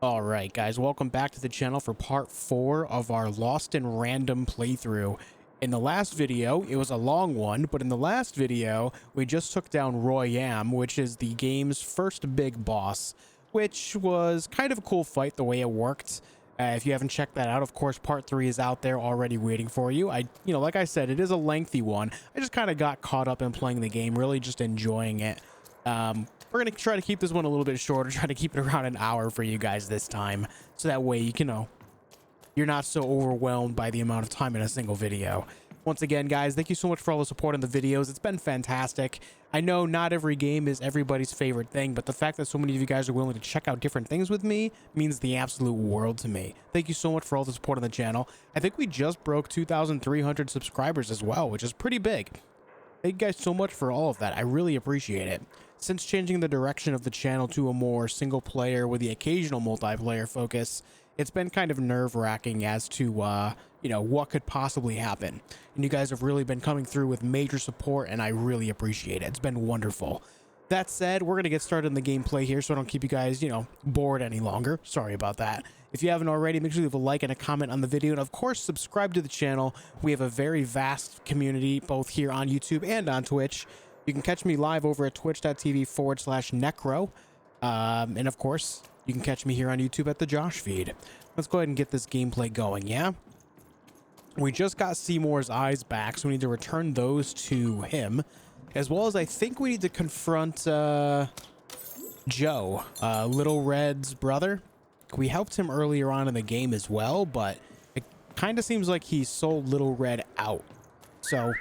All right, guys, welcome back to the channel for part 4 of our Lost in Random playthrough. In the last video, it was a long one, but in the last video, we just took down Royam, which is the game's first big boss, which was kind of a cool fight the way it worked. If you haven't checked that out, of course, part 3 is out there already waiting for you. Like I said, it is a lengthy one. I just kind of got caught up in playing the game, really just enjoying it. We're going to try to keep this one a little bit shorter, try to keep it around an hour for you guys this time. So that way, you're not so overwhelmed by the amount of time in a single video. Once again, guys, thank you so much for all the support on the videos. It's been fantastic. I know not every game is everybody's favorite thing, but the fact that so many of you guys are willing to check out different things with me means the absolute world to me. Thank you so much for all the support on the channel. I think we just broke 2,300 subscribers as well, which is pretty big. Thank you guys so much for all of that. I really appreciate it. Since changing the direction of the channel to a more single player with the occasional multiplayer focus, it's been kind of nerve-wracking as to, what could possibly happen. And you guys have really been coming through with major support, and I really appreciate it. It's been wonderful. That said, we're going to get started in the gameplay here, so I don't keep you guys, bored any longer. Sorry about that. If you haven't already, make sure you leave a like and a comment on the video, and of course, subscribe to the channel. We have a very vast community, both here on YouTube and on Twitch. You can catch me live over at twitch.tv/necro. And of course, you can catch me here on YouTube at the Josh feed. Let's go ahead and get this gameplay going, yeah? We just got Seymour's eyes back, so we need to return those to him. As well as I think we need to confront Joe, Little Red's brother. We helped him earlier on in the game as well, but it kind of seems like he sold Little Red out. So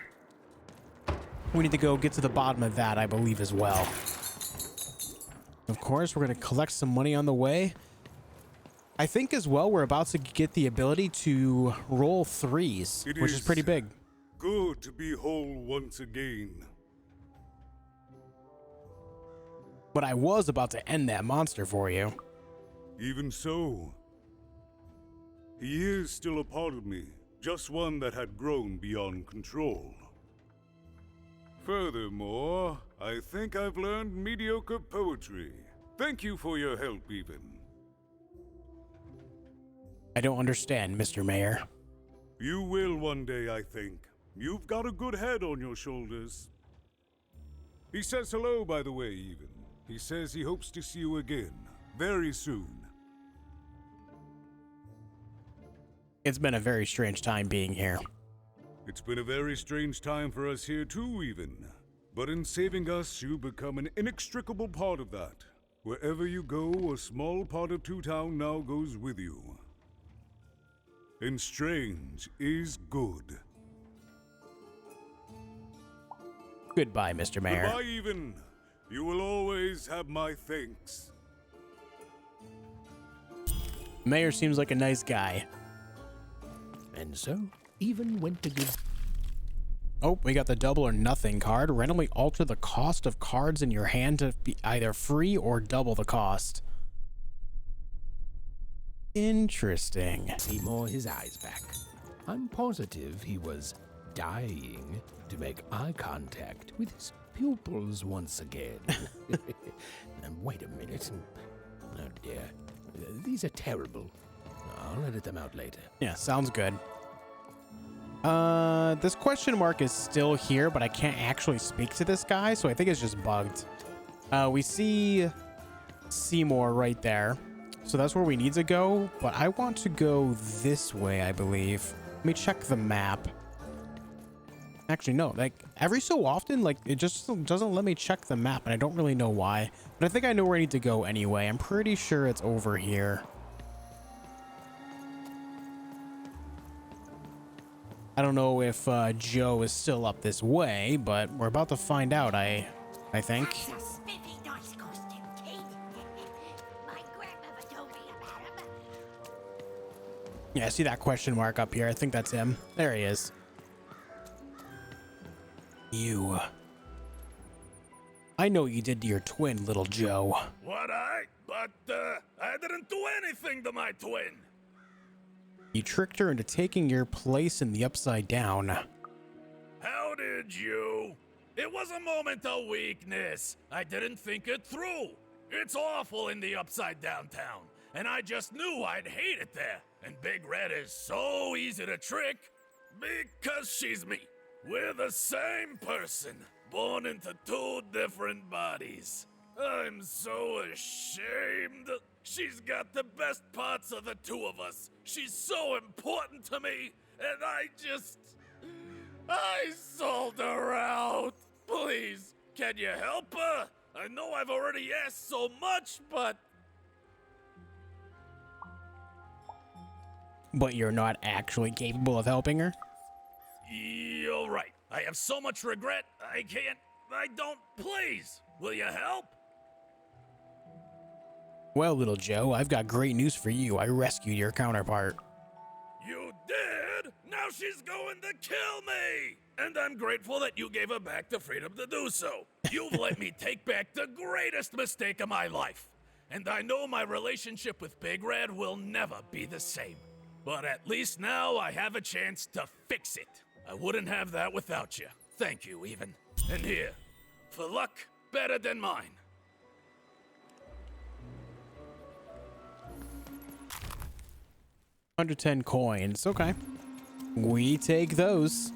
we need to go get to the bottom of that, I believe, as well. Of course, we're going to collect some money on the way. I think as well we're about to get the ability to roll threes, which is pretty big. Good to be whole once again. But I was about to end that monster for you. Even so, he is still a part of me, just one that had grown beyond control. Furthermore, I think I've learned mediocre poetry. Thank you for your help, Even. I don't understand, Mr. Mayor. You will one day, I think. You've got a good head on your shoulders. He says hello, by the way, Even. He says he hopes to see you again, very soon. It's been a very strange time being here. It's been a very strange time for us here too, Even. But in saving us, you become an inextricable part of that. Wherever you go, a small part of Two Town now goes with you. And strange is good. Goodbye, Mr. Mayor. Goodbye, Even. You will always have my thanks. Mayor seems like a nice guy. And so, Even went to give... Oh, we got the double or nothing card. Randomly alter the cost of cards in your hand to be either free or double the cost. Interesting. Seymour his eyes back. I'm positive he was dying to make eye contact with his pupils once again. Wait a minute. Oh dear. These are terrible. I'll edit them out later. Yeah, sounds good. This question mark is still here, but I can't actually speak to this guy, so I think it's just bugged. We see Seymour right there. So that's where we need to go, but I want to go this way, I believe. Let me check the map. Actually, no, like every so often, like it just doesn't let me check the map, and I don't really know why. But I think I know where I need to go anyway. I'm pretty sure it's over here. I don't know if Joe is still up this way, but we're about to find out, I think. That's a spiffy nice costume, kid. My grandmother told me about him. Yeah, I see that question mark up here. I think that's him. There he is. You. I know what you did to your twin, Little Joe. But I didn't do anything to my twin. You tricked her into taking your place in the Upside Down. How did you? It was a moment of weakness. I didn't think it through. It's awful in the Upside Down town. and I just knew I'd hate it there. And Big Red is so easy to trick because she's me. We're the same person, born into two different bodies. I'm so ashamed. She's got the best parts of the two of us. She's so important to me, and I sold her out. Please, can you help her? I know I've already asked so much, but... But you're not actually capable of helping her? You're right. I have so much regret, I don't... Please, will you help? Well, little Joe, I've got great news for you. I rescued your counterpart. You did? Now she's going to kill me! And I'm grateful that you gave her back the freedom to do so. You've let me take back the greatest mistake of my life. And I know my relationship with Big Red will never be the same. But at least now I have a chance to fix it. I wouldn't have that without you. Thank you, Even. And here, for luck better than mine. $110 coins. Okay. We take those.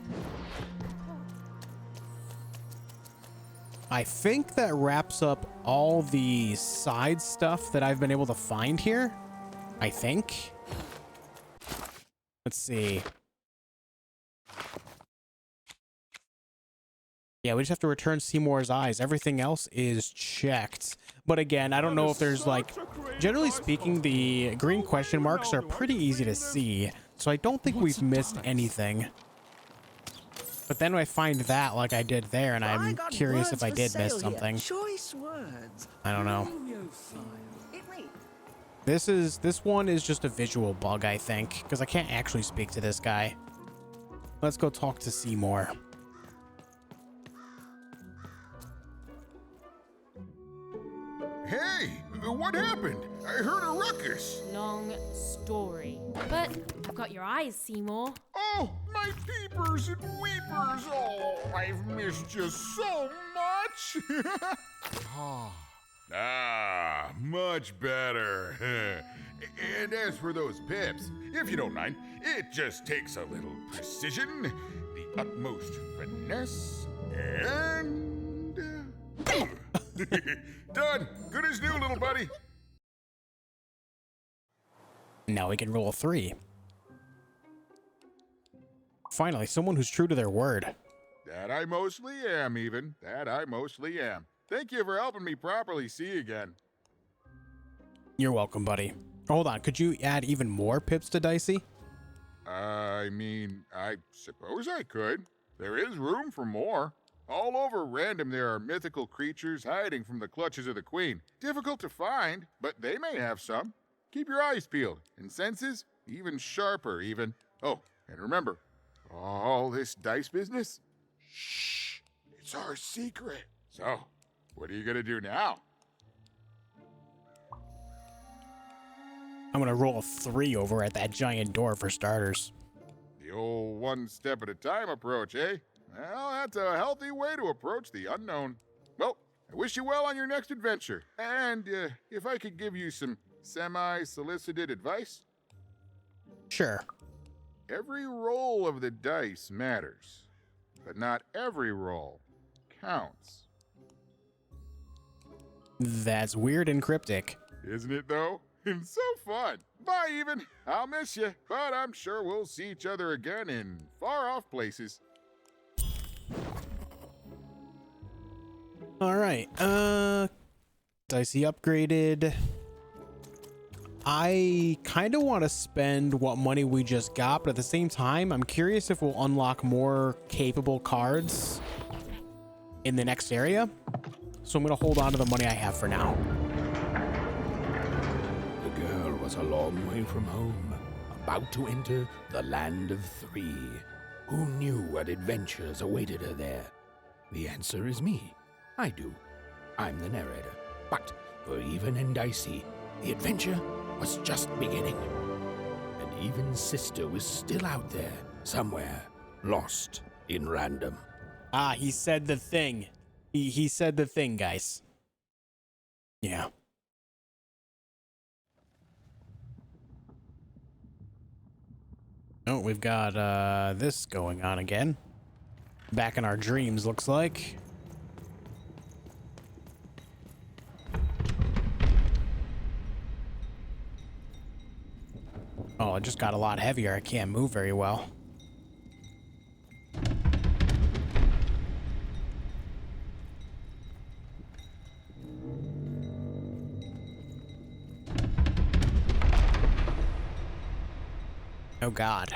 I think that wraps up all the side stuff that I've been able to find here. I think. Let's see. Yeah, we just have to return Seymour's eyes. Everything else is checked. But again, I don't know if there's like... Generally speaking, the green question marks are pretty easy to see. So I don't think we've missed anything. But then I find that like I did there, and I'm curious if I did miss something. Choice words. I don't know. This one is just a visual bug, I think, because I can't actually speak to this guy. Let's go talk to Seymour. Hey, what happened? I heard a ruckus. Long story. But I've got your eyes, Seymour. Oh, my peepers and weepers. Oh, I've missed you so much. Much better. And as for those pips, if you don't mind, it just takes a little precision, the utmost finesse, and... Done. Good as new, little buddy. Now we can roll a 3. Finally, someone who's true to their word. That I mostly am, Even. That I mostly am. Thank you for helping me properly see again. You're welcome, buddy. Hold on, could you add even more pips to Dicey? I mean, I suppose I could. There is room for more. All over Random there are mythical creatures hiding from the clutches of the Queen. Difficult to find, but they may have some. Keep your eyes peeled, and senses even sharper, Even. Oh, and remember, all this dice business? Shh, it's our secret. So, what are you gonna do now? I'm gonna roll a 3 over at that giant door for starters. The old one step at a time approach, eh? Well, that's a healthy way to approach the unknown. Well, I wish you well on your next adventure. And if I could give you some semi-solicited advice? Sure. Every roll of the dice matters, but not every roll counts. That's weird and cryptic. Isn't it, though? And so fun. Bye, Even. I'll miss you, but I'm sure we'll see each other again in far-off places. All right. Dicey upgraded. I kind of want to spend what money we just got, but at the same time, I'm curious if we'll unlock more capable cards in the next area. So I'm going to hold on to the money I have for now. The girl was a long way from home, about to enter the land of 3. Who knew what adventures awaited her there? The answer is me. I do. I'm the narrator. But for Even and Dicey, the adventure was just beginning. And Even's sister was still out there, somewhere, lost in Random. Ah, he said the thing. He said the thing, guys. Yeah. Oh, we've got this going on again. Back in our dreams, looks like. Oh, it just got a lot heavier. I can't move very well. Oh, God.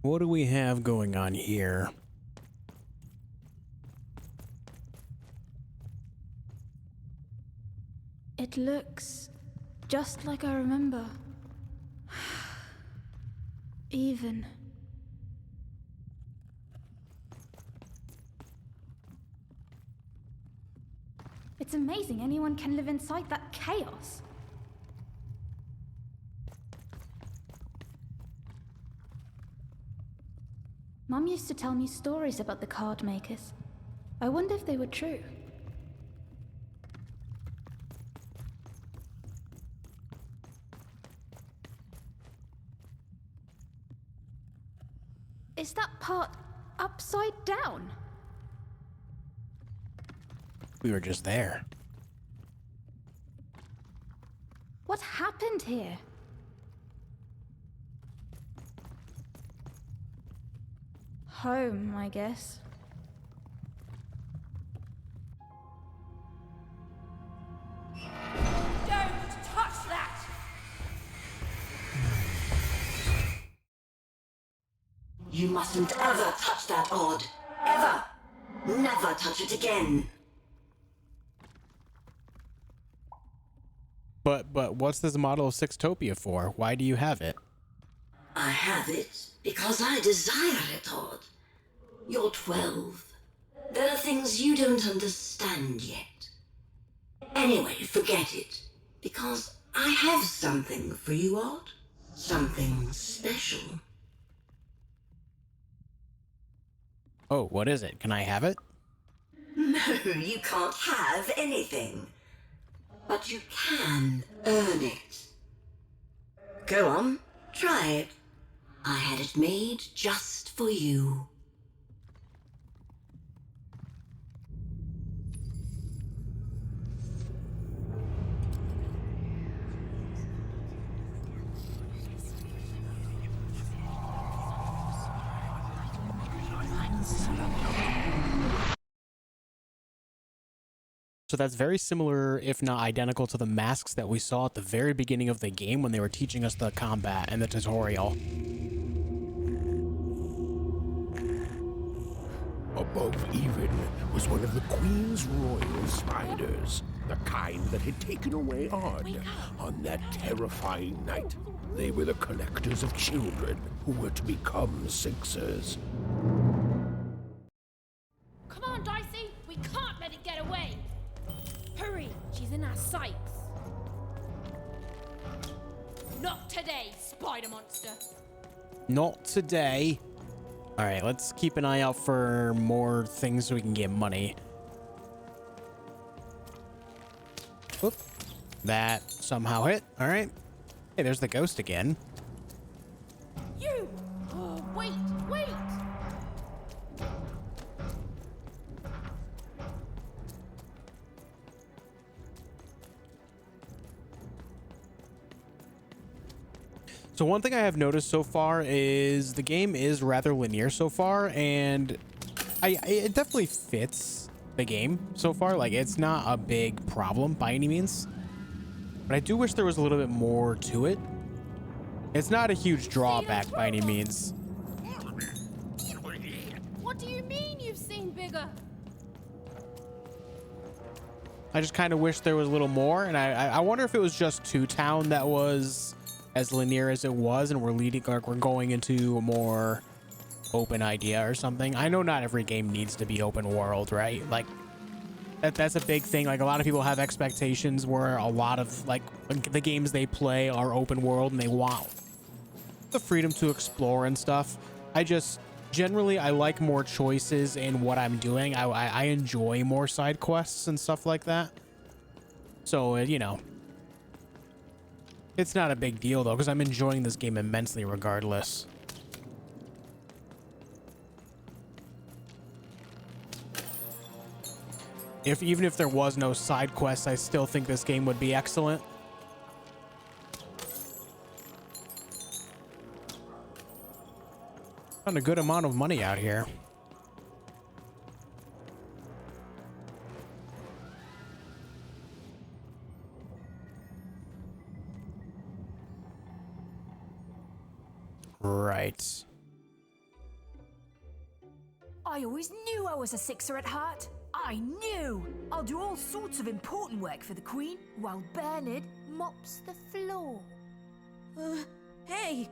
What do we have going on here? It looks just like I remember. Even. It's amazing anyone can live inside that chaos. Mum used to tell me stories about the card makers. I wonder if they were true. Is that part upside down? We were just there. What happened here? Home, I guess. Don't touch that! You mustn't ever touch that odd. Ever. Never touch it again. But what's this model of Sextopia for? Why do you have it? I have it because I desire it, Odd. You're 12. There are things you don't understand yet. Anyway, forget it. Because I have something for you, Odd. Something special. Oh, what is it? Can I have it? No, you can't have anything. But you can earn it. Go on, try it. I had it made just for you. So that's very similar, if not identical, to the masks that we saw at the very beginning of the game when they were teaching us the combat and the tutorial. Above Even was one of the Queen's royal spiders, the kind that had taken away Odd on that terrifying night. They were the collectors of children who were to become Sixers. Come on, Dicey! We can't let it get away! Hurry! She's in our sights! Not today, spider monster! Not today. All right, let's keep an eye out for more things so we can get money. Oop. That somehow hit. All right. Hey, there's the ghost again. You! Oh, wait! Wait! So one thing I have noticed so far is the game is rather linear so far, and it definitely fits the game so far. Like, it's not a big problem by any means, but I do wish there was a little bit more to it. It's not a huge drawback by any means. What do you mean you've seen bigger? I just kind of wish there was a little more, and I wonder if it was just Two Town that was as linear as it was, and we're going into a more open idea or something. I know not every game needs to be open world, right? Like, That's a big thing. Like, a lot of people have expectations where a lot of like the games they play are open world and they want the freedom to explore and stuff. I just generally I like more choices in what I'm doing. I enjoy more side quests and stuff like that. So you know, it's not a big deal though, because I'm enjoying this game immensely regardless. Even if there was no side quests, I still think this game would be excellent. Found a good amount of money out here. Right. I always knew I was a sixer at heart. I knew! I'll do all sorts of important work for the Queen while Bernard mops the floor. Hey,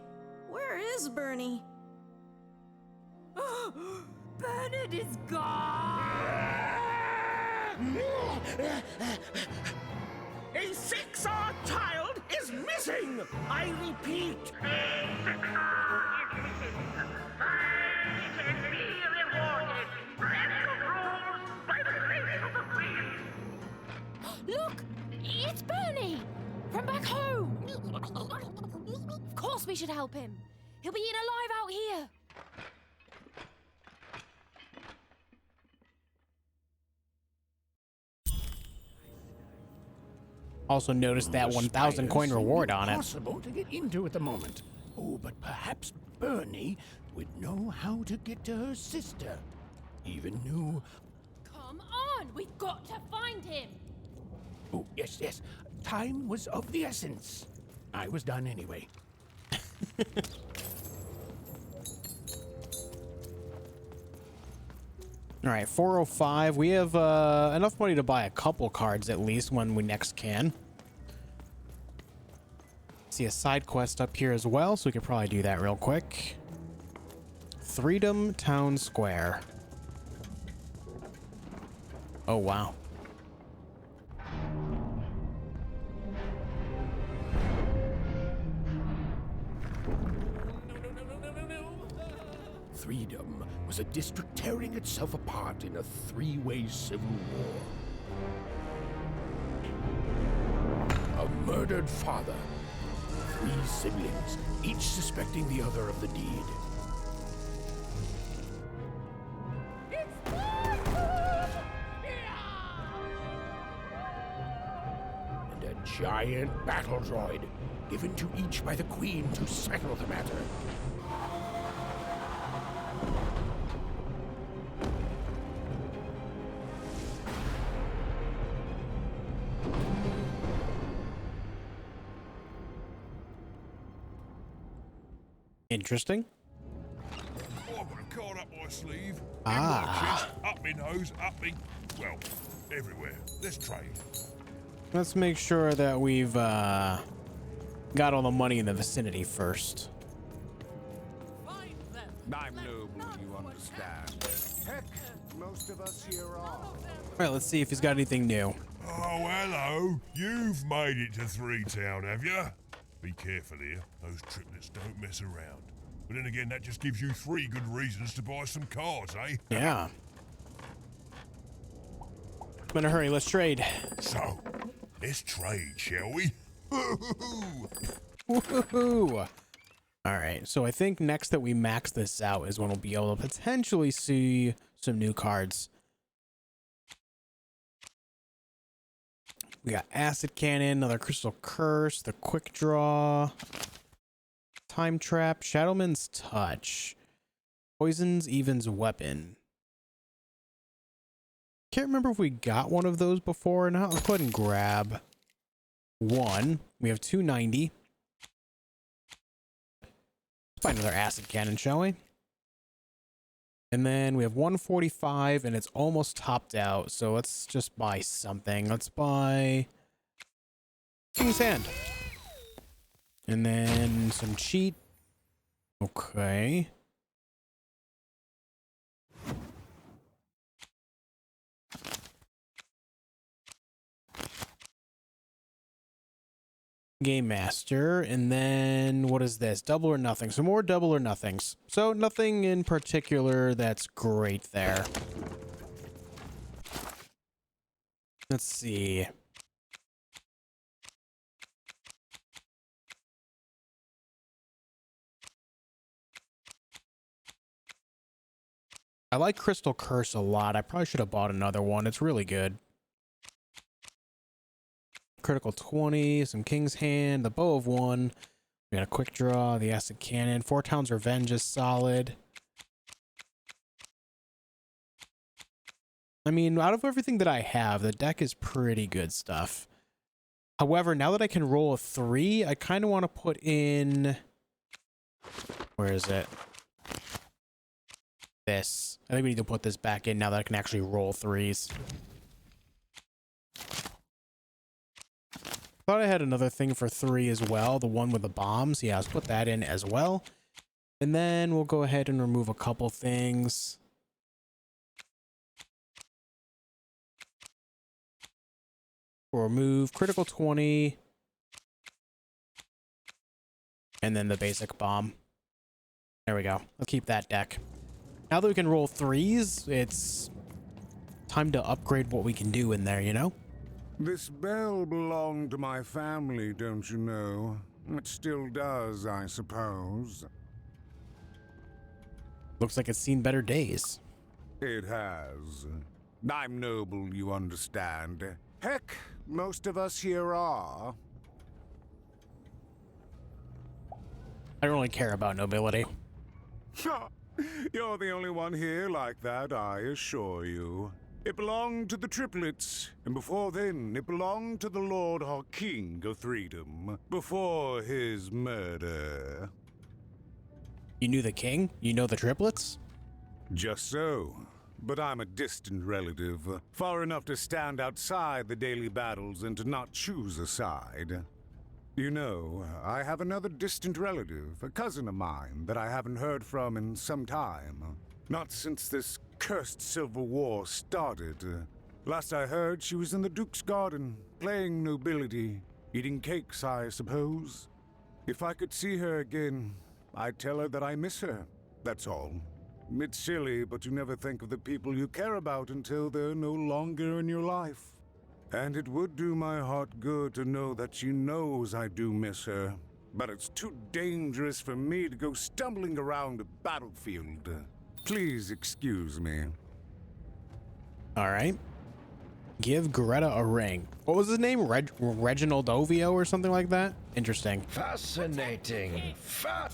where is Bernie? Bernard is gone! A 6-hour child is missing! I repeat, a 6-hour is missing. I can be rewarded. Special rules by the grace of the Queen. Look! It's Bernie! From back home! Of course we should help him. He'll be eaten alive out here. Also noticed that 1,000 coin reward on it. Impossible to get into at the moment. Oh, but perhaps Bernie would know how to get to her sister. Even knew. Come on! We've got to find him! Oh, yes, yes. Time was of the essence. I was done anyway. All right, 405. We have enough money to buy a couple cards at least when we next can. See a side quest up here as well, so we could probably do that real quick. Freedom Town Square. Oh, wow. Freedom was a district tearing itself apart in a three-way civil war. A murdered father, 3 siblings, each suspecting the other of the deed. And a giant battle droid, given to each by the Queen to settle the matter. Interesting. I've got a card up my sleeve. Ah. In my chest, up my nose, up me. Well, everywhere. Let's trade. Let's make sure that we've got all the money in the vicinity first. I'm noble, you understand. Heck, most of us here are. All right, let's see if he's got anything new. Oh, hello. You've made it to 3 Town, have you? Be careful here. Those triplets don't mess around. But then again, that just gives you 3 good reasons to buy some cards, eh? Yeah. I'm in a hurry. Let's trade. So, let's trade, shall we? Woohoo! All right, so I think next that we max this out is when we'll be able to potentially see some new cards. We got Acid Cannon, another Crystal Curse, the Quick Draw, Time Trap, Shadowman's Touch, Poison's Even's Weapon. Can't remember if we got one of those before or not. Let's go ahead and grab one. We have 290. Let's buy another Acid Cannon, shall we? And then we have 145 and it's almost topped out. So let's just buy something. Let's buy King's Hand. And then some cheat. Okay. Game Master, and then what is this? Double or nothing. Some more double or nothings. So nothing in particular that's great there. Let's see. I like Crystal Curse a lot. I probably should have bought another one. It's really good. Critical 20, some King's Hand, the Bow of 1. We got a Quick Draw, the Acid Cannon. 4 Towns Revenge is solid. I mean, out of everything that I have, the deck is pretty good stuff. However, now that I can roll a 3, I kind of want to put in... Where is it? This. I think we need to put this back in now that I can actually roll 3s. Thought I had another thing for 3 as well, the one with the bombs. Yeah, let's put that in as well. And then we'll go ahead and remove a couple things. We'll remove Critical 20. And then the basic bomb. There we go. Let's keep that deck. Now that we can roll 3s, it's time to upgrade what we can do in there, you know? This bell belonged to my family, don't you know? It still does, I suppose. Looks like it's seen better days. It has. I'm noble, you understand. Heck, most of us here are. I don't really care about nobility. You're the only one here like that, I assure you. It belonged to the triplets, and before then, it belonged to the Lord our King of Freedom, before his murder. You knew the king? You know the triplets? Just so. But I'm a distant relative, far enough to stand outside the daily battles and to not choose a side. You know, I have another distant relative, a cousin of mine, that I haven't heard from in some time. Not since this cursed Civil War started. Last I heard, she was in the Duke's garden, playing nobility, eating cakes, I suppose. If I could see her again, I'd tell her that I miss her, that's all. It's silly, but you never think of the people you care about until they're no longer in your life. And it would do my heart good to know that she knows I do miss her. But it's too dangerous for me to go stumbling around a battlefield. Please excuse me. All right. Give Greta a ring. What was his name? Reginald Ovio or something like that? Interesting. Fascinating.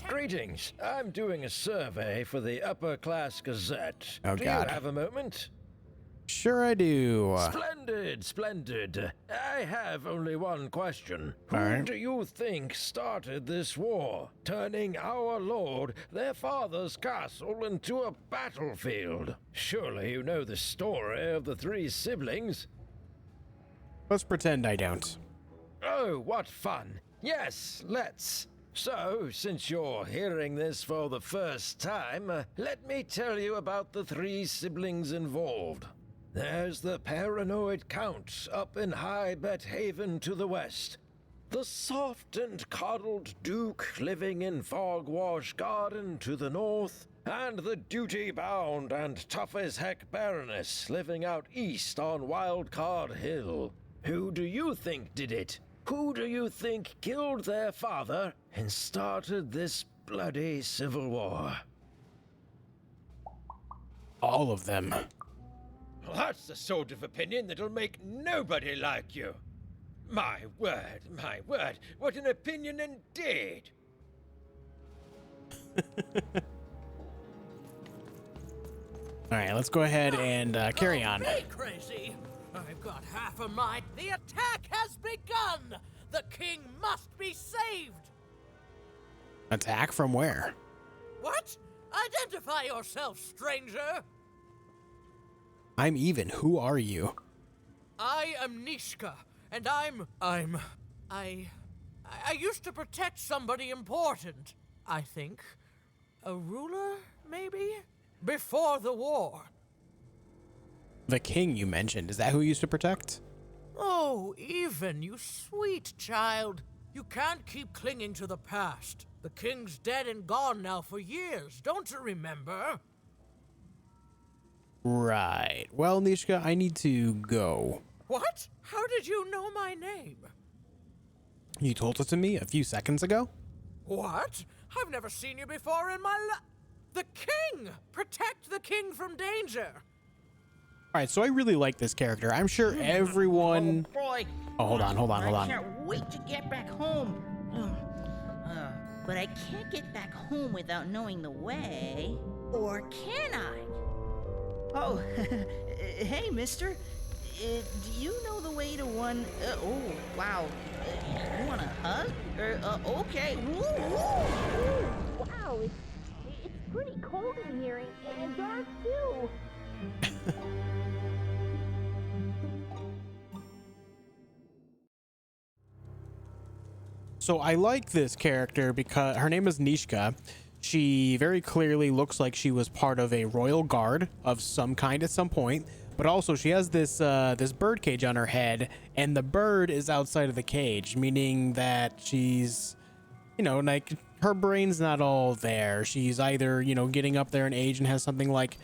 Greetings. I'm doing a survey for the Upper Class Gazette. Oh, Do God. you have a moment? Sure I do. Splendid, splendid. I have only one question. Who All right. do you think started this war, turning our lord, their father's castle, into a battlefield? Surely you know the story of the 3 siblings. Let's pretend I don't. Oh, what fun. Yes, let's. So, since you're hearing this for the first time, let me tell you about the 3 siblings involved. There's the paranoid Count up in High Bet Haven to the west. The soft and coddled Duke living in Fogwash Garden to the north. And the duty-bound and tough-as-heck Baroness living out east on Wildcard Hill. Who do you think did it? Who do you think killed their father and started this bloody civil war? All of them. Well, that's the sort of opinion that'll make nobody like you. My word, what an opinion indeed. All right, let's go ahead and carry on. Hey, crazy! I've got half a mind. The attack has begun! The king must be saved! Attack from where? What? Identify yourself, stranger! I'm Even. Who are you? I am Nishka, and I used to protect somebody important, I think. A ruler, maybe? Before the war. The king you mentioned. Is that who you used to protect? Oh, Even, you sweet child. You can't keep clinging to the past. The king's dead and gone now for years, don't you remember? Right. Well, Nishka, I need to go. What? How did you know my name? You told it to me a few seconds ago? What? I've never seen you before in my life. The king! Protect the king from danger! Alright, so I really like this character. I'm sure everyone... Oh, boy. Oh, hold on. I can't wait to get back home. But I can't get back home without knowing the way. Or can I? Oh, hey, mister. Do you know the way to one... oh, wow. You want a hug? Okay. Wow, it's pretty cold in here and dark too. So I like this character because her name is Nishka. She very clearly looks like she was part of a royal guard of some kind at some point, but also she has this this bird cage on her head, and the bird is outside of the cage, meaning that she's, you know, like her brain's not all there. She's either, you know, getting up there in age and has something like,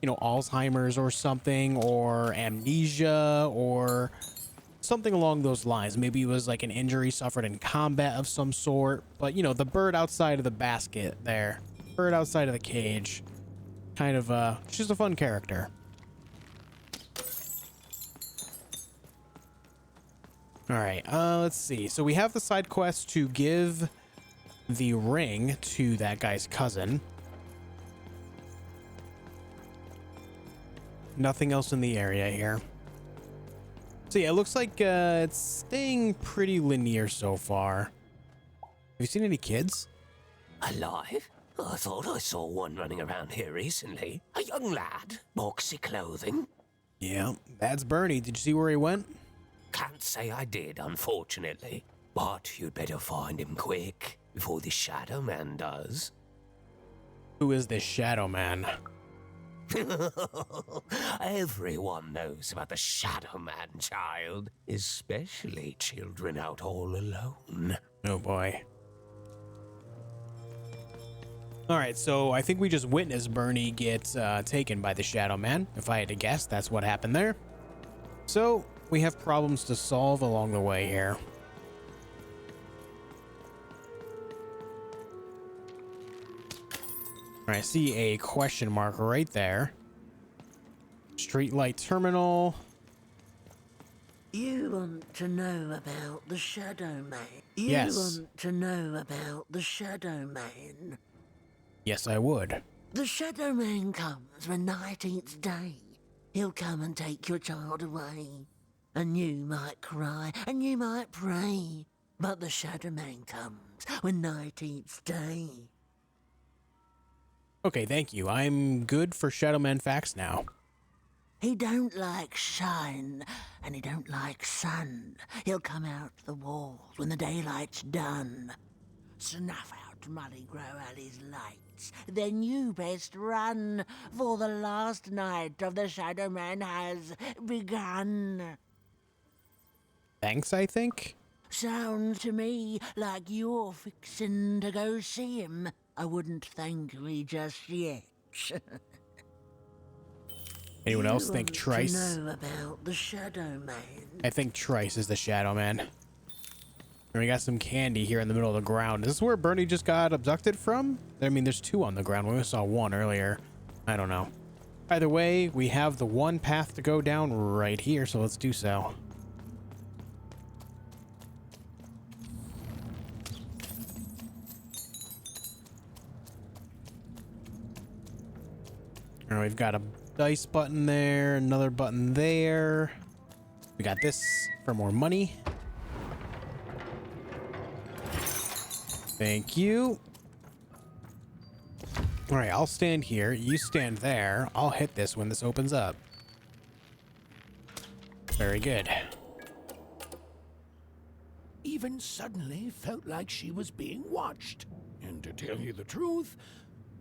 you know, Alzheimer's or something, or amnesia, or something along those lines. Maybe it was like an injury suffered in combat of some sort. But, you know, the bird outside of the basket there, bird outside of the cage, kind of she's a fun character. All right, let's see. So we have the side quest to give the ring to that guy's cousin. Nothing else in the area here. So yeah, it looks like it's staying pretty linear so far. Have you seen any kids? Alive? I thought I saw one running around here recently. A young lad, boxy clothing. Yeah, that's Bernie. Did you see where he went? Can't say I did, unfortunately. But you'd better find him quick, before the Shadow Man does. Who is this Shadow Man? Everyone knows about the Shadow Man, child. Especially children out all alone. Oh boy. Alright, so I think we just witnessed Bernie get taken by the Shadow Man. If I had to guess, that's what happened there. So, we have problems to solve along the way here. I see a question mark right there. Streetlight terminal. You want to know about the Shadow Man? You Yes. want to know about the Shadow Man? Yes, I would. The Shadow Man comes when 19th day. He'll come and take your child away. And you might cry, and you might pray. But the Shadow Man comes when 19th day. Okay, thank you. I'm good for Shadow Man facts now. He don't like shine, and he don't like sun. He'll come out the walls when the daylight's done. Snuff out Molly Grow Alley's lights. Then you best run, for the last night of the Shadow Man has begun. Thanks, I think? Sounds to me like you're fixin' to go see him. I wouldn't thank me just yet. Anyone else think Trice? You know about the Shadow Man. I think Trice is the Shadow Man. And we got some candy here in the middle of the ground. Is this where Bernie just got abducted from? I mean, there's two on the ground. We only saw one earlier. I don't know. Either way, we have the one path to go down right here, so let's do so. All right, we've got a dice button there, another button there. We got this for more money. Thank you. All right, I'll stand here. You stand there. I'll hit this when this opens up. Very good. Even suddenly felt like she was being watched. And to tell you the truth,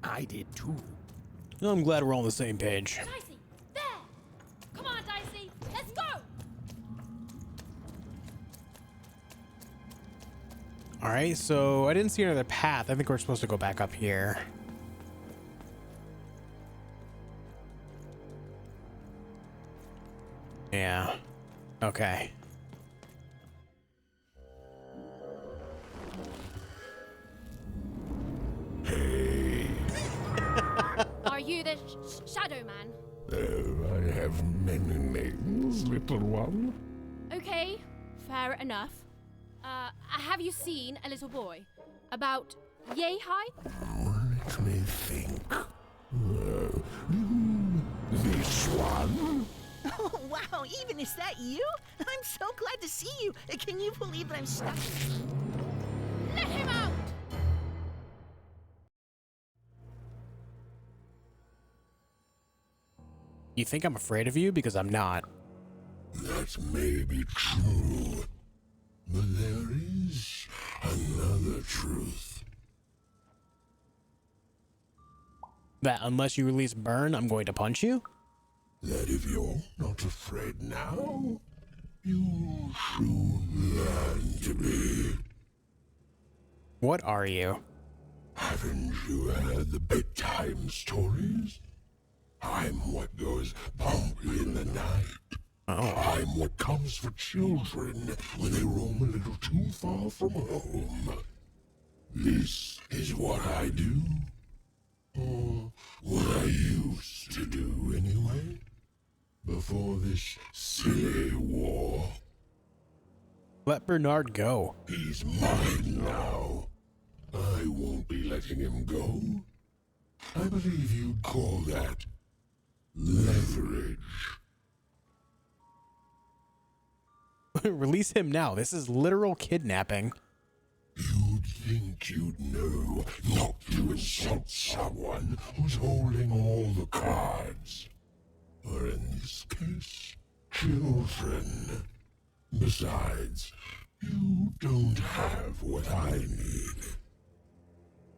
I did too. Well, I'm glad we're all on the same page. Dicey, there! Come on, Dicey, let's go! All right, so I didn't see another path. I think we're supposed to go back up here. Yeah. Okay. Hey. Are you the Shadow Man? Oh, I have many names, little one. Okay, fair enough. Have you seen a little boy? About yay high? Let me think. This one? Oh, wow, Even, is that you? I'm so glad to see you. Can you believe that I'm stuck? Let him out! You think I'm afraid of you? Because I'm not. That may be true, but there is another truth. That unless you release Burn, I'm going to punch you? That if you're not afraid now, you'll soon learn to be. What are you? Haven't you heard the bedtime stories? I'm what goes bump in the night. Oh. I'm what comes for children when they roam a little too far from home. This is what I do. Or what I used to do anyway. Before this silly war. Let Bernard go. He's mine now. I won't be letting him go. I believe you'd call that leverage. Release him now. This is literal kidnapping. You'd think you'd know not to insult someone who's holding all the cards. Or in this case, children. Besides, you don't have what I need.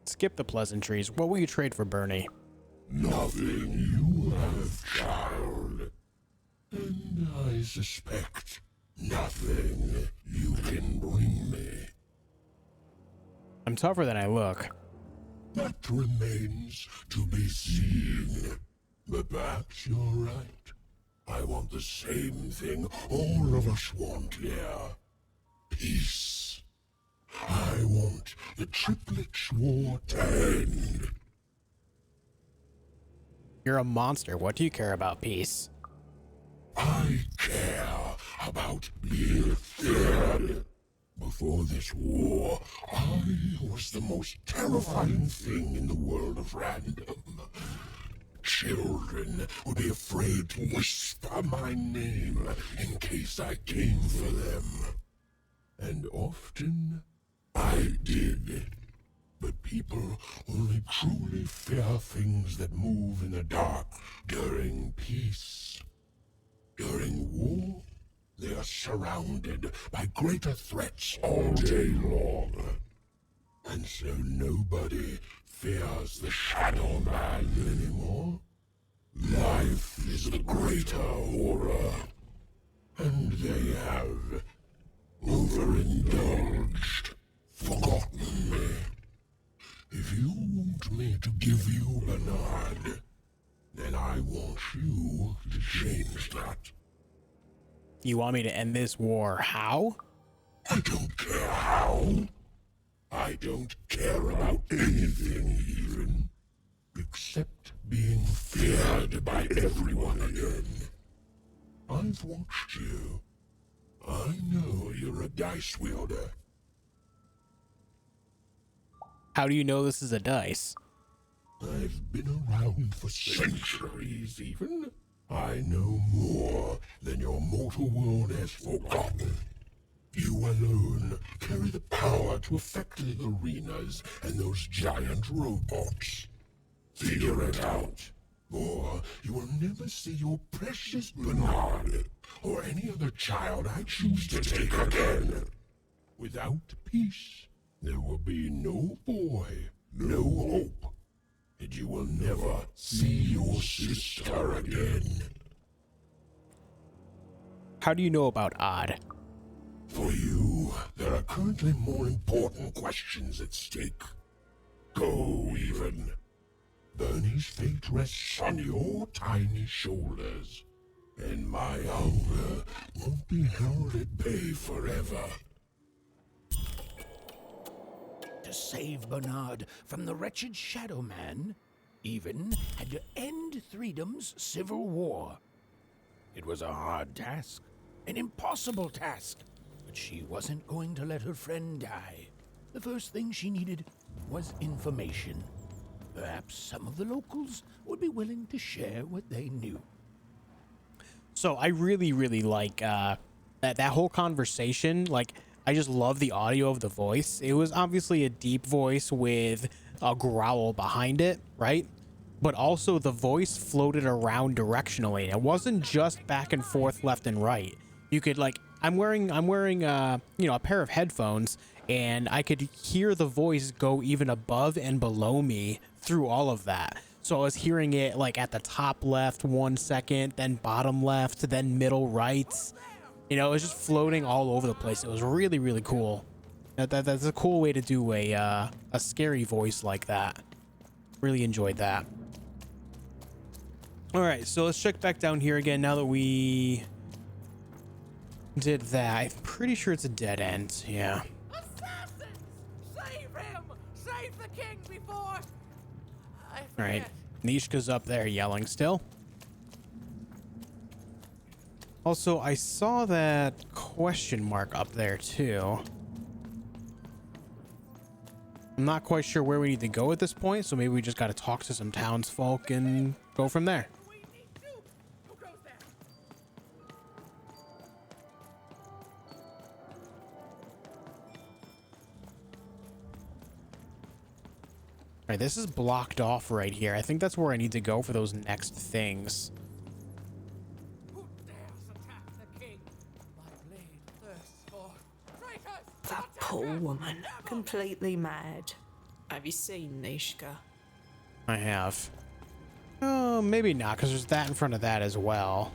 Skip the pleasantries. What will you trade for Bernie? Nothing you have, child. And I suspect nothing you can bring me. I'm tougher than I look. That remains to be seen. But perhaps you're right. I want the same thing all of us want here. Peace. I want the triplets war to end. You're a monster. What do you care about peace? I care about being feared. Before this war, I was the most terrifying thing in the world of random. Children would be afraid to whisper my name in case I came for them. And often, I did. But people only truly fear things that move in the dark during peace. During war, they are surrounded by greater threats all day long. And so nobody fears the Shadow Man anymore. Life is the greater horror. And they have overindulged, forgotten me. If you want me to give you Bernard, then I want you to change that. You want me to end this war? How? I don't care how. I don't care about anything even, except being feared by everyone again. I've watched you. I know you're a dice wielder. How do you know this is a dice? I've been around for centuries even. I know more than your mortal world has forgotten. You alone carry the power to affect the arenas and those giant robots. Figure it out, or you will never see your precious Bernard or any other child I choose to take again. Without peace, there will be no boy, no hope, and you will never see your sister again. How do you know about Odd? For you, There are currently more important questions at stake. Go, Even. Bernie's fate rests on your tiny shoulders, and my hunger won't be held at bay forever. To save Bernard from the wretched Shadow Man, Even had to end Threedom's civil war. It was a hard task, an impossible task, but she wasn't going to let her friend die. The first thing she needed was information. Perhaps some of the locals would be willing to share what they knew. So I really, really like that whole conversation. Like, I just love the audio of the voice. It was obviously a deep voice with a growl behind it, right? But also the voice floated around directionally. It wasn't just back and forth, left and right. You could, like, I'm wearing you know, a pair of headphones, and I could hear the voice go even above and below me through all of that. So I was hearing it like at the top left 1 second, then bottom left, then middle right. You know, it was just floating all over the place. It was really, really cool. That's a cool way to do a scary voice like that. Really enjoyed that. All right, so let's check back down here again now that we did that. I'm pretty sure it's a dead end. Yeah. Assassins! Save him! Save the king before... All right, Nishka's up there yelling still. Also, I saw that question mark up there too. I'm not quite sure where we need to go at this point, so maybe we just got to talk to some townsfolk and go from there. All right, this is blocked off right here. I think that's where I need to go for those next things. That poor woman, completely mad. Have you seen Nishka? I have. Oh, maybe not, because there's that in front of that as well.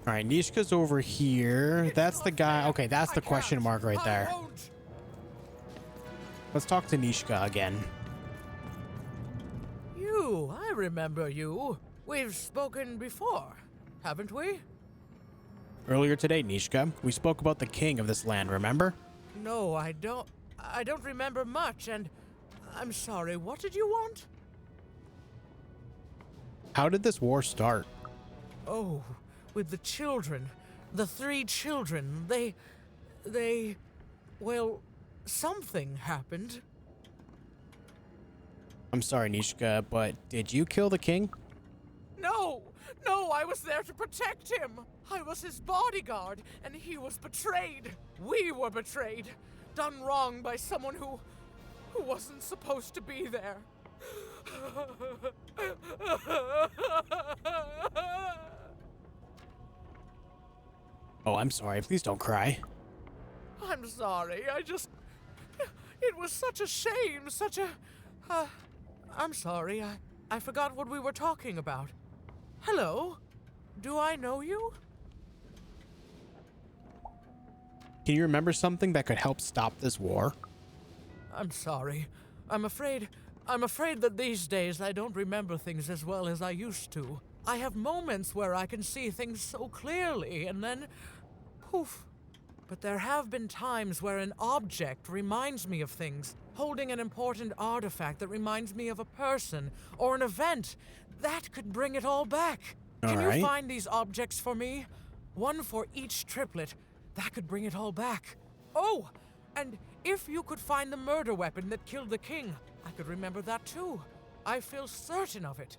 All right, Nishka's over here. That's the guy. Okay, that's the question mark right there. Let's talk to Nishka again. You, I remember you. We've spoken before, haven't we? Earlier today, Nishka, we spoke about the king of this land, remember? No, I don't remember much, and I'm sorry, what did you want? How did this war start? Oh, with the children. The 3 children. Well, something happened. I'm sorry, Nishka, but did you kill the king? No, I was there to protect him. I was his bodyguard, and he was betrayed. We were betrayed. Done wrong by someone who wasn't supposed to be there. Oh, I'm sorry. Please don't cry. I'm sorry. It was such a shame, I'm sorry. I forgot what we were talking about. Hello? Do I know you? Can you remember something that could help stop this war? I'm sorry. I'm afraid that these days I don't remember things as well as I used to. I have moments where I can see things so clearly, and then poof. But there have been times where an object reminds me of things, holding an important artifact that reminds me of a person or an event. That could bring it all back. Can you find these objects for me? One for each triplet. That could bring it all back. Oh, and if you could find the murder weapon that killed the king, I could remember that too. I feel certain of it.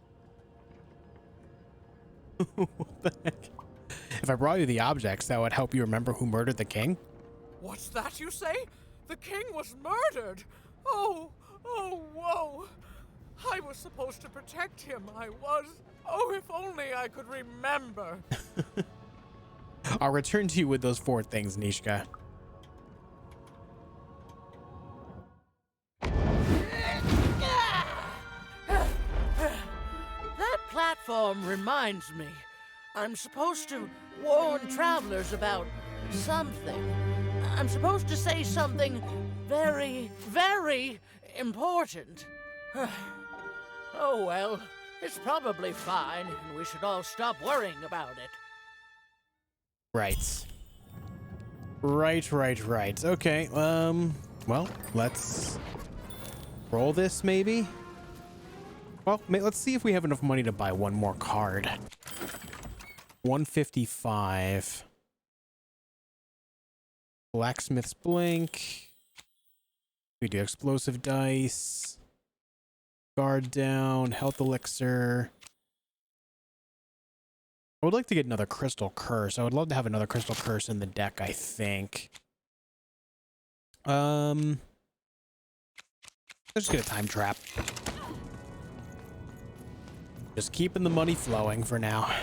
What the heck? If I brought you the objects, that would help you remember who murdered the king? What's that you say? The king was murdered! Oh, whoa! I was supposed to protect him, I was. Oh, if only I could remember. I'll return to you with those 4 things, Nishka. That platform reminds me. I'm supposed to warn travelers about something. I'm supposed to say something very, very important. Oh well, it's probably fine, and we should all stop worrying about it. Right. Right. Okay, well, let's roll this, maybe? Well, let's see if we have enough money to buy one more card. 155. Blacksmith's Blink. We do explosive dice. Guard down. Health elixir. I would like to get another crystal curse. I would love to have another crystal curse in the deck, I think. Let's just get a time trap. Just keeping the money flowing for now.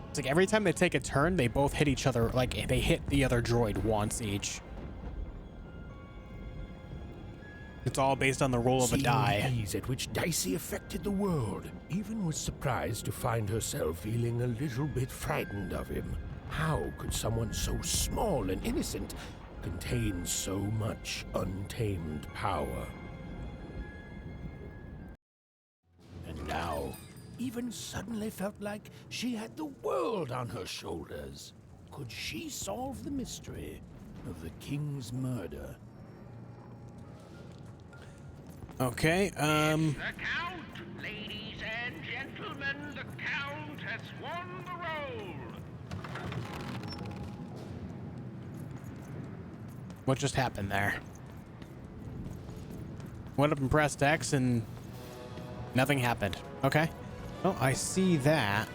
It's like every time they take a turn, they both hit each other, like they hit the other droid once each. It's all based on the roll of a die. The ease at which Dicey affected the world. Even was surprised to find herself feeling a little bit frightened of him. How could someone so small and innocent contain so much untamed power? And now, Even suddenly felt like she had the world on her shoulders. Could she solve the mystery of the king's murder? Okay, The Count, ladies and gentlemen, the Count has won the roll. What just happened there? Went up and pressed X and nothing happened. Okay. Oh, I see that.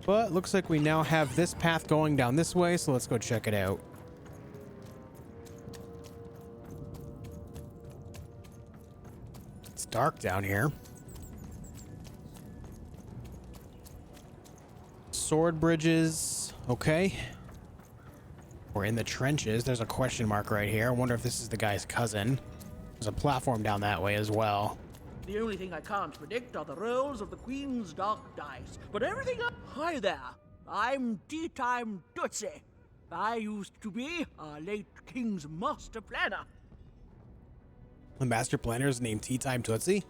But looks like we now have this path going down this way, so let's go check it out. It's dark down here. Sword bridges. Okay. We're in the trenches. There's a question mark right here. I wonder if this is the guy's cousin. There's a platform down that way as well. The only thing I can't predict are the rolls of the Queen's dark dice. But everything else... Hi there. I'm Time Tootsie. I used to be our late King's master planner. The master planner is named Time Tootsie?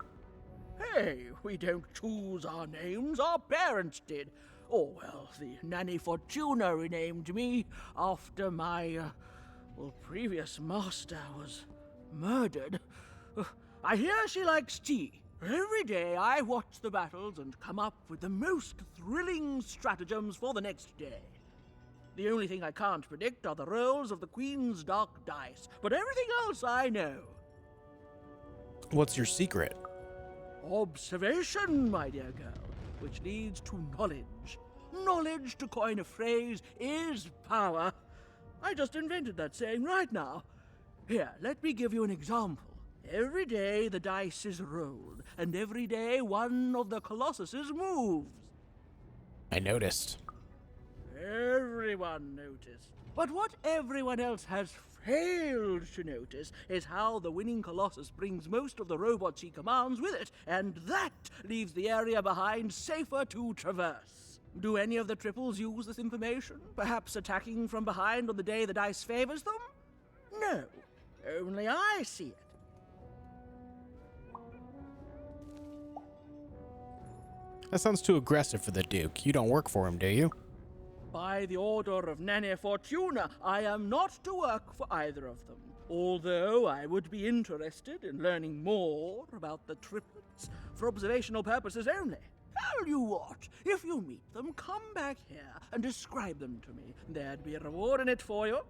Hey, we don't choose our names. Our parents did. Oh, well, the Nanny Fortuna renamed me after my, previous master was murdered. I hear she likes tea. Every day I watch the battles and come up with the most thrilling stratagems for the next day. The only thing I can't predict are the rolls of the Queen's dark dice, but everything else I know. What's your secret? Observation, my dear girl, which leads to knowledge. Knowledge, to coin a phrase, is power. I just invented that saying right now. Here, let me give you an example. Every day the dice is rolled, and every day one of the Colossuses moves. I noticed. Everyone noticed. But what everyone else has failed to notice is how the winning Colossus brings most of the robots he commands with it, and that leaves the area behind safer to traverse. Do any of the triples use this information? Perhaps attacking from behind on the day the dice favors them? No. Only I see it. That sounds too aggressive for the Duke. You don't work for him, do you? By the order of Nanny Fortuna, I am not to work for either of them. Although I would be interested in learning more about the triplets for observational purposes only. Tell you what, if you meet them, come back here and describe them to me. There'd be a reward in it for you.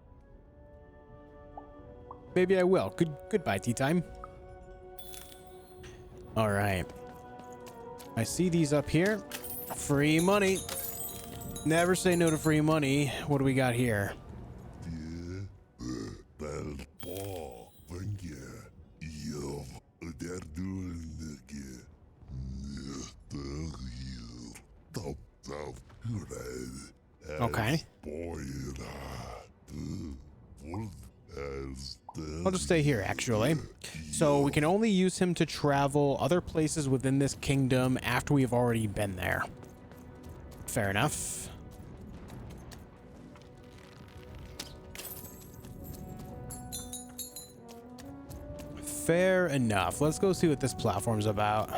Maybe I will. Goodbye, tea time. All right. I see these up here. Free money. Never say no to free money. What do we got here? Okay. I'll just stay here, actually. So we can only use him to travel other places within this kingdom after we've already been there. Fair enough. Fair enough. Let's go see what this platform's about.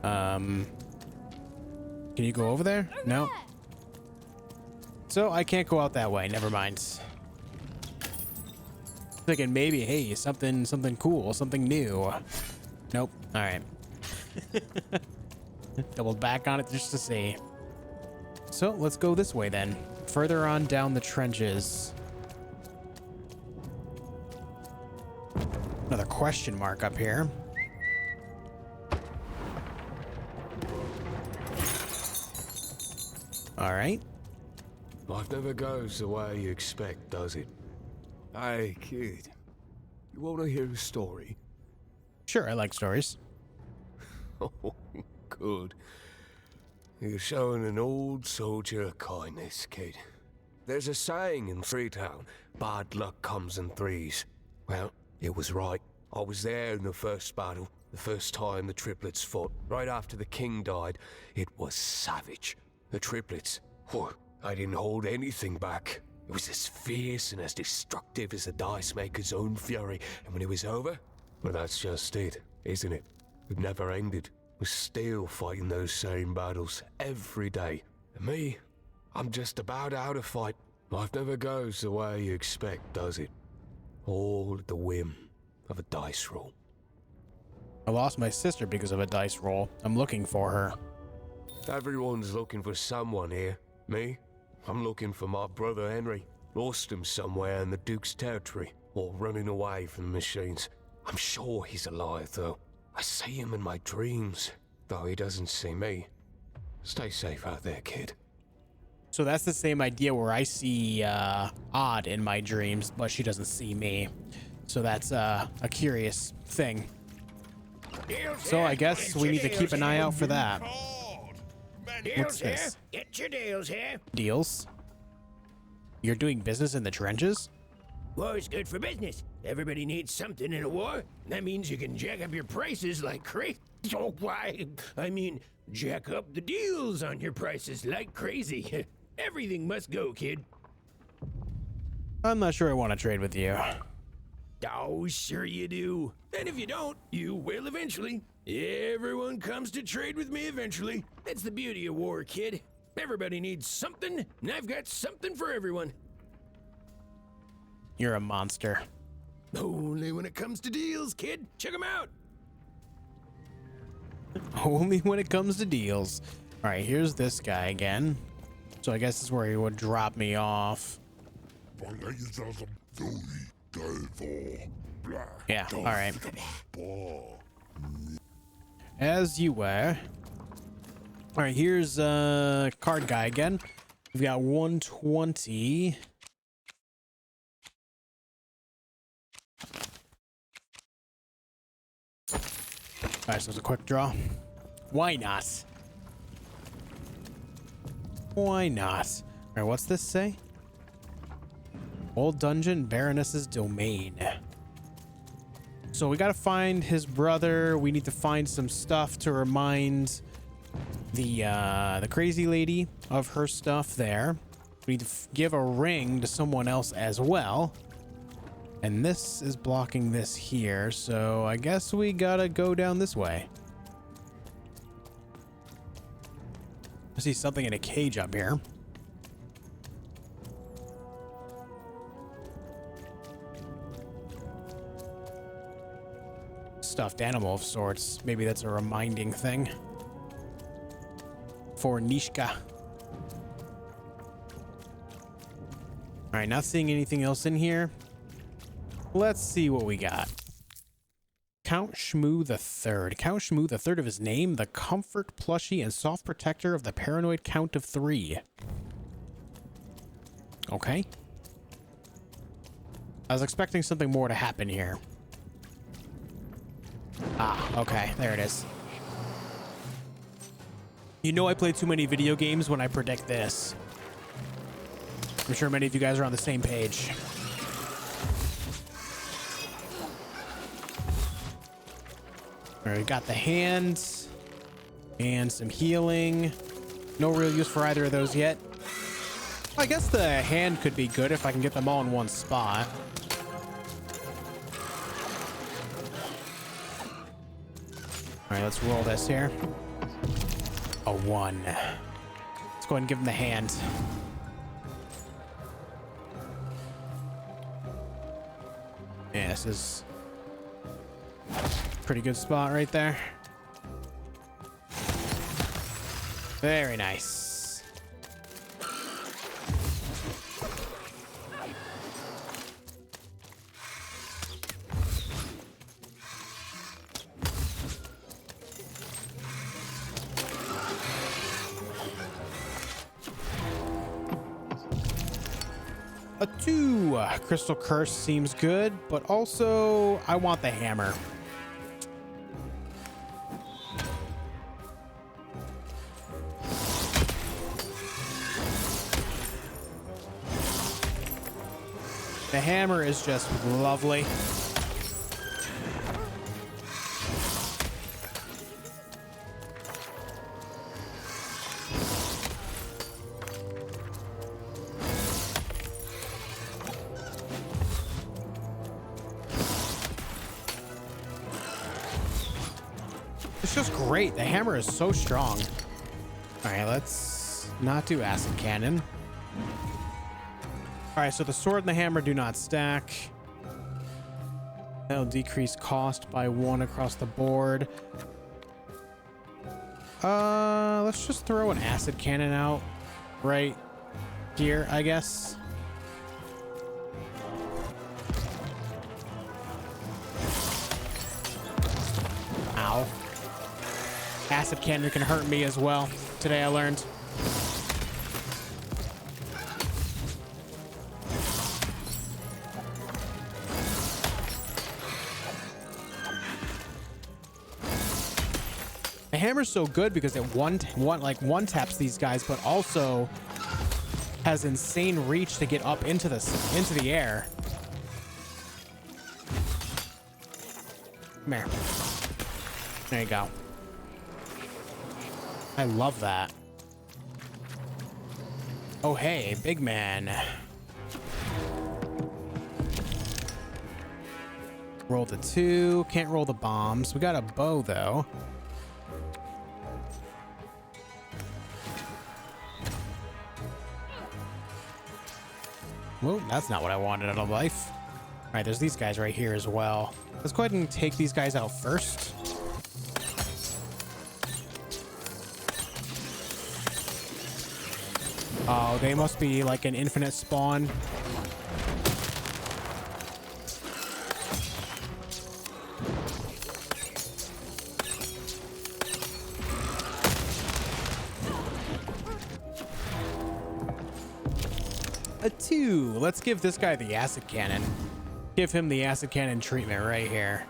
Can you go over there? No. So I can't go out that way. Never mind. Thinking maybe, hey, something cool, something new. Nope. All right. Doubled back on it just to see. So let's go this way then. Further on down the trenches. Another question mark up here. All right. Life never goes the way you expect, does it? Hey, kid. You want to hear a story? Sure, I like stories. Oh, good. You're showing an old soldier a kindness, kid. There's a saying in Freetown, bad luck comes in threes. Well, it was right. I was there in the first battle, the first time the triplets fought. Right after the king died, it was savage. The triplets, I didn't hold anything back. It was as fierce and as destructive as the dice maker's own fury. And when it was over, well, that's just it, isn't it? It never ended. We're still fighting those same battles every day. And me, I'm just about out of fight. Life never goes the way you expect, does it? All at the whim of a dice roll. I lost my sister because of a dice roll. I'm looking for her. Everyone's looking for someone here. Me? I'm looking for my brother Henry. Lost him somewhere in the Duke's territory, or running away from the machines. I'm sure he's alive, though. I see him in my dreams, though he doesn't see me. Stay safe out there, kid. So that's the same idea where I see Odd in my dreams, but she doesn't see me. So that's a curious thing. So I guess we need to keep an eye out for that. What's this? Get your deals here. Deals? You're doing business in the trenches? War's good for business. Everybody needs something in a war. That means you can jack up your prices like crazy. Oh, why? I mean, jack up the deals on your prices like crazy. Everything must go, kid. I'm not sure I want to trade with you. Oh, sure you do. And if you don't, you will eventually. Everyone comes to trade with me eventually. That's the beauty of war, kid. Everybody needs something, and I've got something for everyone. You're a monster. Only when it comes to deals, kid. Check them out. Only when it comes to deals. All right, here's this guy again. So I guess this is where he would drop me off. Yeah, all right. As you were. All right, here's card guy again. We've got 120. All right, so it's a quick draw. Why not? Why not? All right, what's this say? Old dungeon, Baroness's domain. So we gotta find his brother. We need to find some stuff to remind the crazy lady of her stuff there. We need to give a ring to someone else as well. And this is blocking this here, so I guess we gotta go down this way. I see something in a cage up here. Stuffed animal of sorts. Maybe that's a reminding thing. For Nishka. Alright, not seeing anything else in here. Let's see what we got. Count Shmoo the Third. Count Shmoo the Third of his name, the comfort, plushie, and soft protector of the paranoid count of 3. Okay. I was expecting something more to happen here. Ah, okay. There it is. You know I play too many video games when I predict this. I'm sure many of you guys are on the same page. All right, got the hands and some healing. No real use for either of those yet. I guess the hand could be good if I can get them all in one spot. All right, let's roll this here. A 1. Let's go ahead and give him the hand. Yeah, this is a pretty good spot right there. Very nice. A 2. Crystal Curse seems good, but also I want the hammer. The hammer is just lovely. It's just great. The hammer is so strong. All right, let's not do acid cannon. All right, so the sword and the hammer do not stack. That'll decrease cost by 1 across the board. Let's just throw an acid cannon out right here, I guess. Ow. Acid cannon can hurt me as well. Today I learned. The hammer's so good because it one taps these guys, but also has insane reach to get up into the air. Come here. There you go. I love that. Oh, hey, big man. Roll the 2. Can't roll the bombs. We got a bow, though. Well, that's not what I wanted out of life. All right, there's these guys right here as well. Let's go ahead and take these guys out first. Oh, they must be like an infinite spawn. A 2. Let's give this guy the acid cannon. Give him the acid cannon treatment right here.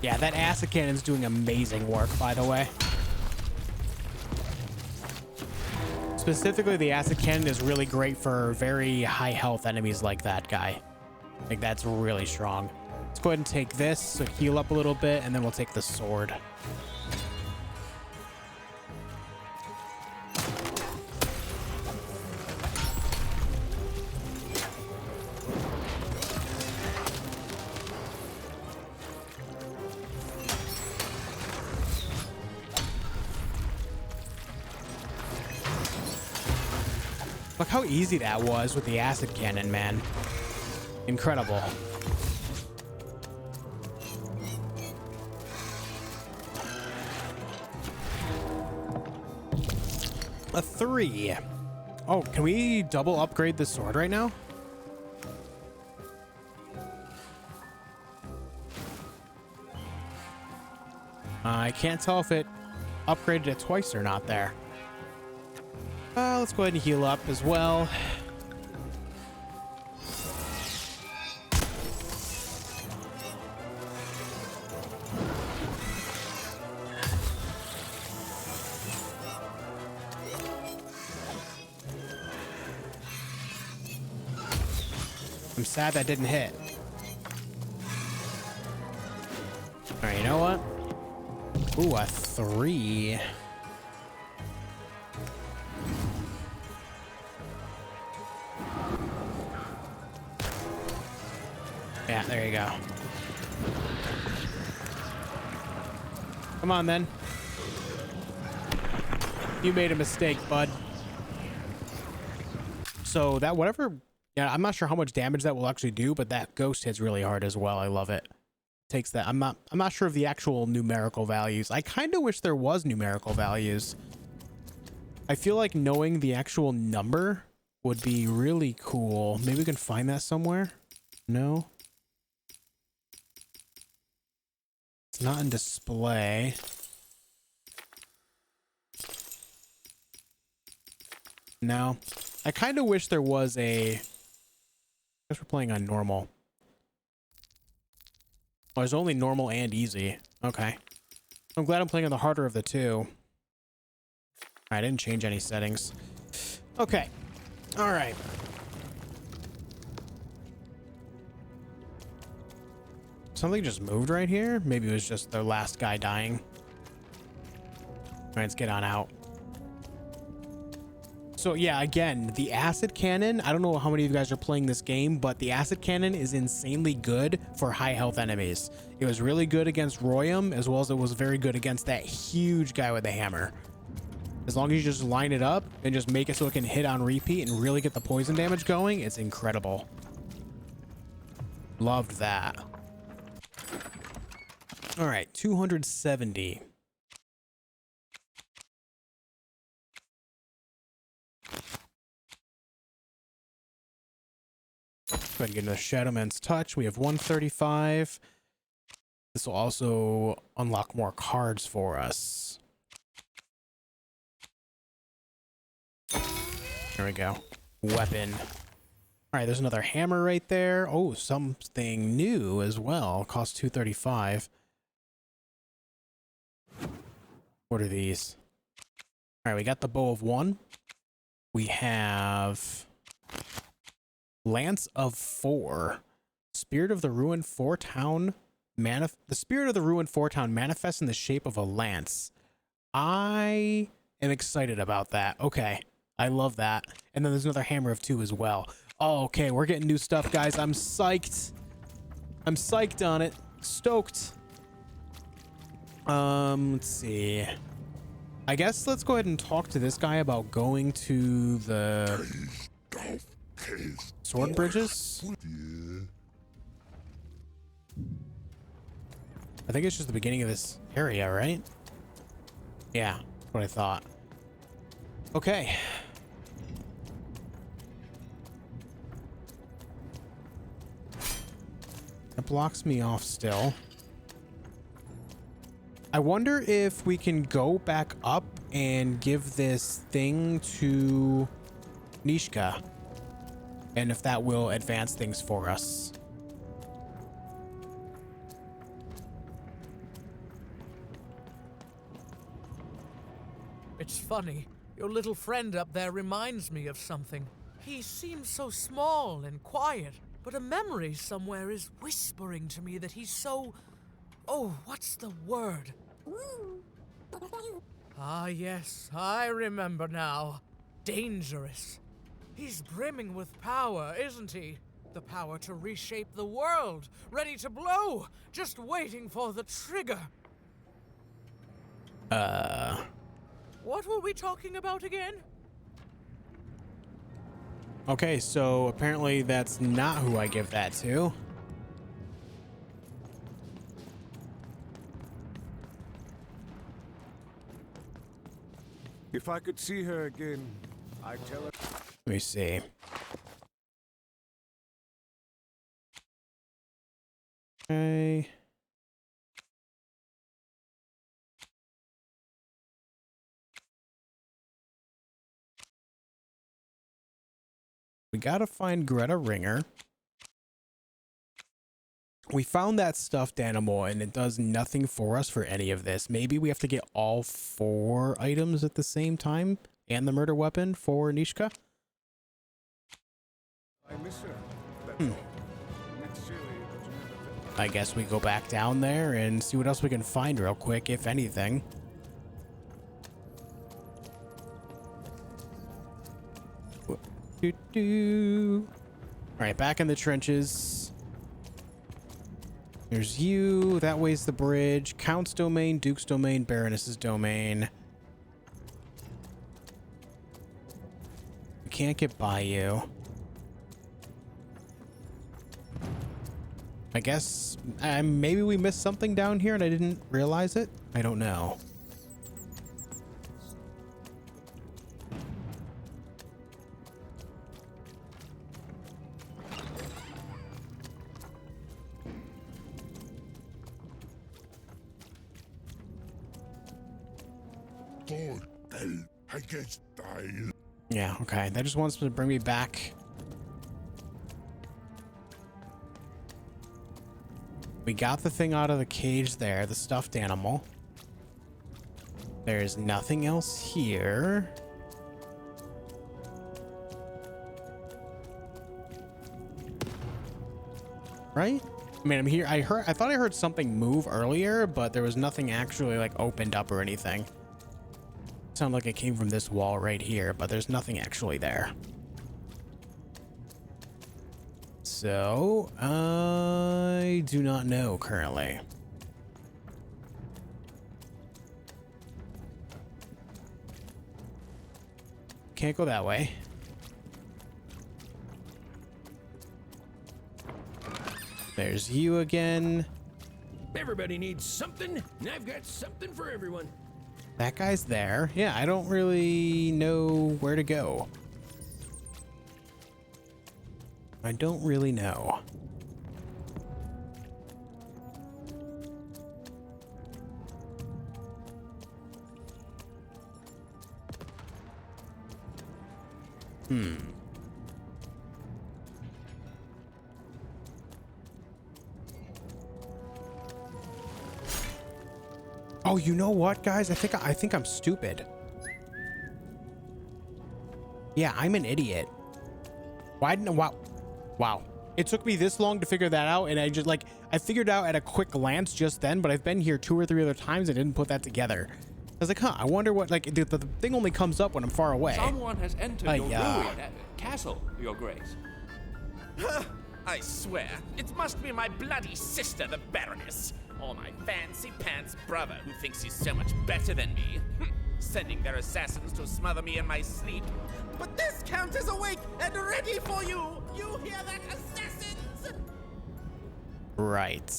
Yeah, that acid cannon's doing amazing work, by the way. Specifically, the acid cannon is really great for very high health enemies like that guy. Like, that's really strong. Let's go ahead and take this, so heal up a little bit, and then we'll take the sword. Look how easy that was with the acid cannon, man. Incredible. A 3. Oh, can we double upgrade the sword right now? I can't tell if it upgraded it twice or not there. Let's go ahead and heal up as well. I'm sad that didn't hit. All right, you know what? Ooh, a 3. Yeah, there you go. Come on, then. You made a mistake, bud. So that whatever... Yeah, I'm not sure how much damage that will actually do, but that ghost hits really hard as well. I love it. Takes that. I'm not sure of the actual numerical values. I kind of wish there was numerical values. I feel like knowing the actual number would be really cool. Maybe we can find that somewhere. No. It's not in display. No. I kind of wish there was a... I guess we're playing on normal. Oh, there's only normal and easy. Okay. I'm glad I'm playing on the harder of the two. I didn't change any settings. Okay. All right. Something just moved right here. Maybe it was just the last guy dying. All right, let's get on out. So yeah, again, the acid cannon, I don't know how many of you guys are playing this game, but the acid cannon is insanely good for high health enemies. It was really good against Royam, as well as it was very good against that huge guy with the hammer. As long as you just line it up and just make it so it can hit on repeat and really get the poison damage going, it's incredible. Loved that. All right, 270. Go ahead and get into Shadowman's Touch. We have 135. This will also unlock more cards for us. There we go. Weapon. All right, there's another hammer right there. Oh, something new as well. Costs 235. What are these? All right, we got the Bow of 1. We have... Lance of 4. Spirit of the Ruined Four Town. The Spirit of the Ruined Four Town manifests in the shape of a lance. I am excited about that. Okay. I love that. And then there's another Hammer of 2 as well. Oh, okay. We're getting new stuff, guys. I'm psyched. I'm psyched on it. Stoked. Let's see. I guess let's go ahead and talk to this guy about going to the... Sword bridges? I think it's just the beginning of this area, right? Yeah, that's what I thought. Okay. That blocks me off still. I wonder if we can go back up and give this thing to Nishka. And if that will advance things for us. It's funny. Your little friend up there reminds me of something. He seems so small and quiet, but a memory somewhere is whispering to me that he's so... Oh, what's the word? Ah, yes, I remember now. Dangerous. He's brimming with power, isn't he? The power to reshape the world, ready to blow, just waiting for the trigger. What were we talking about again? Okay, so apparently that's not who I give that to. If I could see her again, I'd tell her. Let me see. Okay. We gotta find Greta Ringer. We found that stuffed animal and it does nothing for us for any of this. Maybe we have to get all 4 items at the same time and the murder weapon for Nishka. I miss her. That's silly, but I guess we go back down there and see what else we can find real quick, if anything. All right, back in the trenches. There's you. That way's the bridge. Count's domain, Duke's domain, Baroness's domain. We can't get by you. I guess maybe we missed something down here and I didn't realize it. I don't know. Yeah, okay. That just wants to bring me back. We got the thing out of the cage there, the stuffed animal. There's nothing else here. Right? I mean, I'm here. I thought I heard something move earlier, but there was nothing actually like opened up or anything. Sounded like it came from this wall right here, but there's nothing actually there. So, I do not know currently. Can't go that way. There's you again. Everybody needs something, and I've got something for everyone. That guy's there. Yeah, I don't really know where to go. I don't really know. Oh, you know what, guys? I think I'm stupid. Yeah, I'm an idiot. Why didn't wow. It took me this long to figure that out, and I figured out at a quick glance just then, but I've been here 2 or 3 other times and didn't put that together. I was like, huh, I wonder what, like, the thing only comes up when I'm far away. Someone has entered your castle, Your Grace. I swear, it must be my bloody sister, the Baroness, or my fancy pants brother who thinks he's so much better than me, sending their assassins to smother me in my sleep. But this Count is awake and ready for you! You hear that, assassins? Right.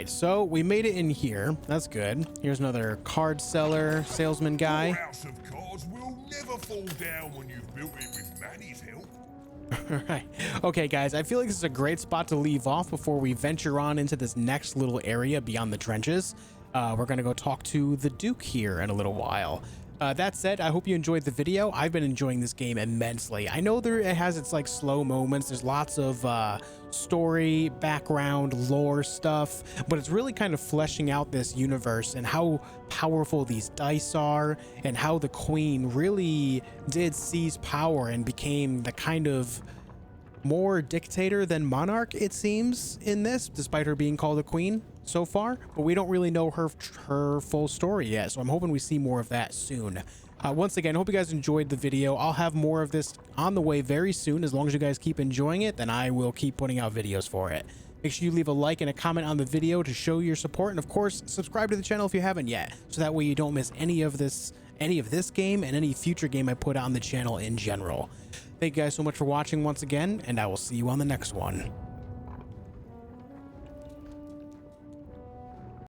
So we made it in here. That's good. Here's another card seller, salesman guy. Your house of cards will never fall down when you've built it with Manny's help. Right. Okay, guys, I feel like this is a great spot to leave off before we venture on into this next little area beyond the trenches. We're going to go talk to the Duke here in a little while. That said, I hope you enjoyed the video. I've been enjoying this game immensely. I know it has its like slow moments. There's lots of story, background, lore stuff, but it's really kind of fleshing out this universe and how powerful these dice are and how the Queen really did seize power and became the kind of more dictator than monarch, it seems, in this, despite her being called a queen so far, but we don't really know her full story yet, so I'm hoping we see more of that soon. Once again, I hope you guys enjoyed the video. I'll have more of this on the way very soon. As long as you guys keep enjoying it, then I will keep putting out videos for it. Make sure you leave a like and a comment on the video to show your support, and of course, subscribe to the channel if you haven't yet, so that way you don't miss any of this any of this game and any future game I put on the channel in general. Thank you guys so much for watching once again, and I will see you on the next one.